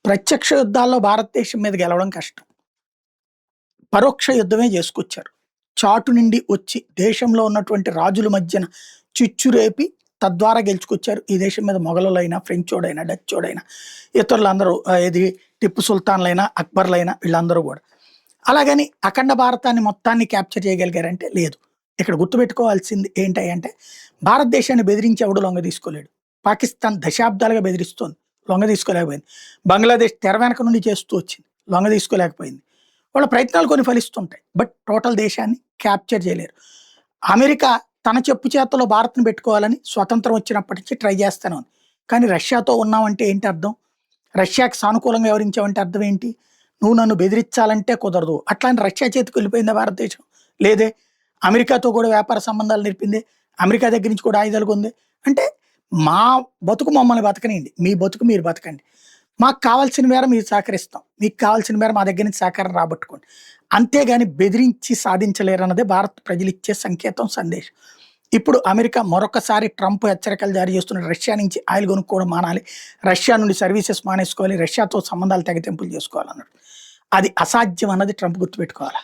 ప్రత్యక్ష యుద్ధాల్లో భారతదేశం మీద గెలవడం కష్టం. పరోక్ష యుద్ధమే చేసుకొచ్చారు. చాటు నుండి వచ్చి దేశంలో ఉన్నటువంటి రాజుల మధ్యన చిచ్చు రేపి తద్వారా గెలుచుకొచ్చారు. ఈ దేశం మీద మొఘలులైనా, ఫ్రెంచోడైనా, డచ్చోడైనా, ఇతరులందరూ ఏది టిప్పు సుల్తాన్‌లైనా, అక్బర్‌లైనా వీళ్ళందరూ గూడా. అలాగని అఖండ భారతాన్ని మొత్తాన్ని క్యాప్చర్ చేయగలిగారంటే లేదు. ఇక్కడ గుర్తుపెట్టుకోవాల్సింది ఏంటి అంటే, భారతదేశాన్ని బెదిరించి ఎవడు లొంగ తీసుకోలేడు. పాకిస్తాన్ దశాబ్దాలుగా బెదిరిస్తోంది. లొంగ తీసుకోలేకపోయింది. బంగ్లాదేశ్ తెర వెనక నుండి చేస్తూ వచ్చింది. లొంగ తీసుకోలేకపోయింది. వాళ్ళ ప్రయత్నాలు కొన్ని ఫలిస్తుంటాయి. బట్ టోటల్ దేశాన్ని క్యాప్చర్ చేయలేరు. అమెరికా తన చెప్పు చేతల్లో భారత్‌ని పెట్టుకోవాలని స్వతంత్రం వచ్చినప్పటి నుంచి ట్రై చేస్తానే ఉంది. కానీ రష్యాతో ఉన్నామంటే ఏంటి అర్థం? రష్యాకి సానుకూలంగా వ్యవహరించావంటే అర్థం ఏంటి? నువ్వు నన్ను బెదిరించాలంటే కుదరదు. అట్లా అని రష్యా చేతికి వెళ్ళిపోయిందా భారతదేశం? లేదే. అమెరికాతో కూడా వ్యాపార సంబంధాలు నేర్పింది. అమెరికా దగ్గర నుంచి కూడా ఆయుధాలు కొంది. అంటే మా బతుకు మమ్మల్ని బతకనియండి. మీ బతుకు మీరు బతకండి. మాకు కావాల్సిన మేర మీరు సహకరిస్తాం. మీకు కావాల్సిన మేర మా దగ్గర నుంచి సహకారం రాబట్టుకోండి. అంతేగాని బెదిరించి సాధించలేరన్నదే భారత్ ప్రజలిచ్చే సంకేతం, సందేశం. ఇప్పుడు అమెరికా మరొకసారి ట్రంప్ హెచ్చరికలు జారీ చేస్తున్న రష్యా నుంచి ఆయిల్ కొనుక్కోవడం మానాలి. రష్యా నుండి సర్వీసెస్ మానేసుకోవాలి. రష్యాతో సంబంధాలు తెగతెంపులు చేసుకోవాలన్నాడు. అది అసాధ్యం అన్నది ట్రంప్ గుర్తుపెట్టుకోవాలి.